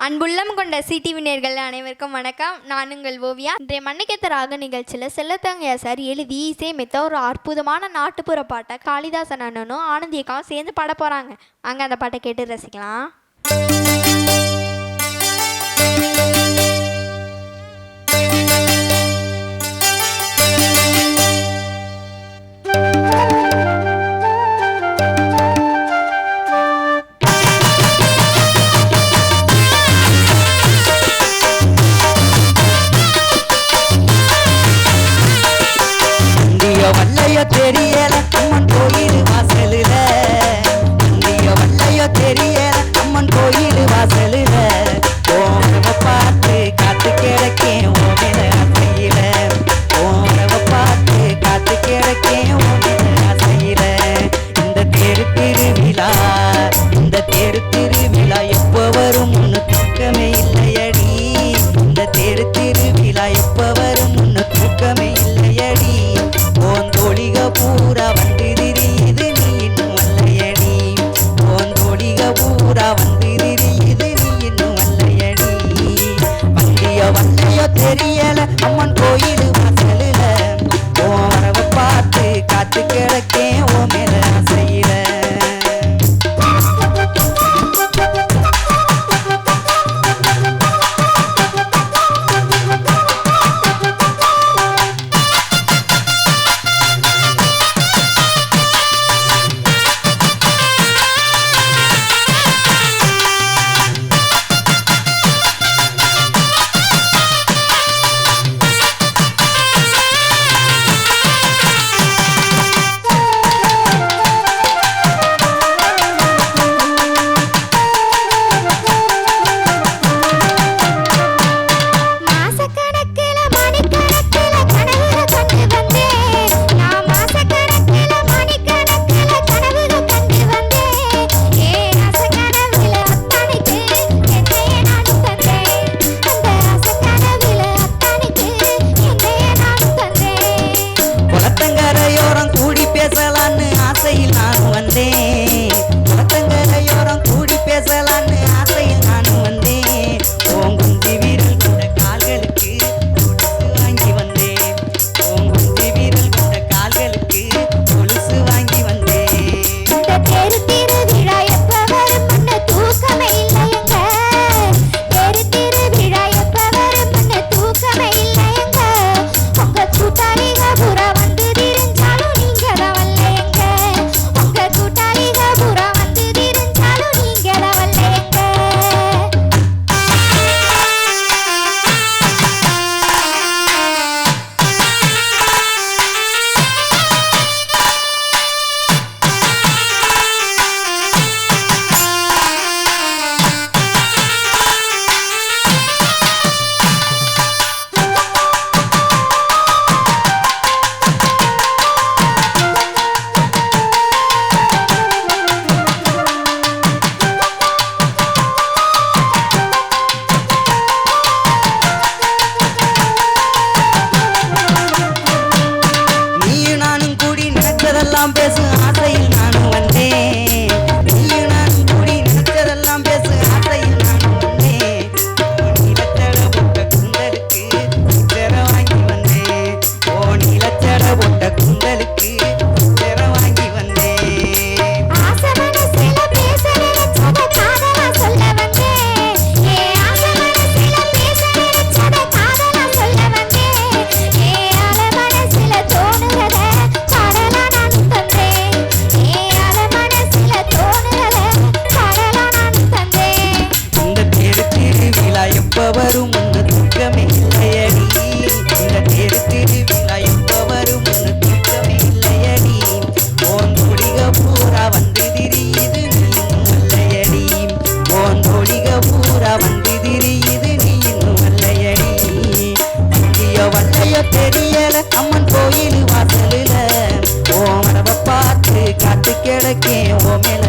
அன்புள்ளம் கொண்ட சிடிவி நேயர்கள் அனைவருக்கும் வணக்கம். நான் உங்கள் ஓவியா. இன்றைய மண்ணுக்கேத்த ராக நிகழ்ச்சியில் செல்லத்தங்கையா சார் எழுதி இசையமைத்த ஒரு அற்புதமான நாட்டுப்புற பாட்டை காளிதாசன் அண்ணனும் ஆனந்தியக்காவும் சேர்ந்து பாட போகிறாங்க. அங்கே அந்த பாட்டை கேட்டு ரசிக்கலாம். தெரியல அம்மன் கோயில் வாசலுல, இந்திய வல்லையோ தெரியல அம்மன் கோயில் வாசலுல, போனவ பார்த்து காத்து கிடக்கேன் ஓமேல அசையில, போனவ பார்த்து காத்து கிடக்கேன் ஓமேல அசையில. இந்த தெரு திருவிழா எப்ப வரும் முன்னு தூக்கமே இல்லையடி, இந்த தெரு திருவிழா எப்ப வரும் முன்னு தூக்கமே இல்லையடி. ஓந்தோழிக பூரா வந்து திரியுது நீ இன்னும் வல்லையடி, ஓந்தோழிக பூரா வந்து திரியுது நீ இன்னும் வல்லையடி. வல்லையோ தெரியல அம்மன் கோயில் வாசலுல, ஓரவ பார்த்து காத்து கிடக்கேன் ஓ மேல அசையில. பேசு ஆசையில் நானும் வந்தேன், நீயும் நானும் கூடி நினைச்சதெல்லாம் பேசு ஆசையில் நானும் வந்தேன். நீலச்சட போட்ட குந்தலுக்கு சிற வாங்கி வந்தேன், ஓ நீலச்சட போட்ட குந்தலுக்கு சிற வாங்கி வந்தேன். எப்ப வரும் முன்னு தூக்கமே இல்லையடி, இந்த தேரு திருவிழா எப்ப வரும் முன்னு தூக்கமே இல்லையடி. ஓந்தோழிக பூரா வந்து திரியுது நீ இன்னும் வல்லையடி, ஓந்தோழிக பூரா வந்து திரியுது நீ இன்னும் வல்லையடி. இந்திய வல்லையோ தெரியல அம்மன் கோயில் வாசலுல, ஓ மரப பார்த்து காத்து கிடக்கேன் ஓ மேல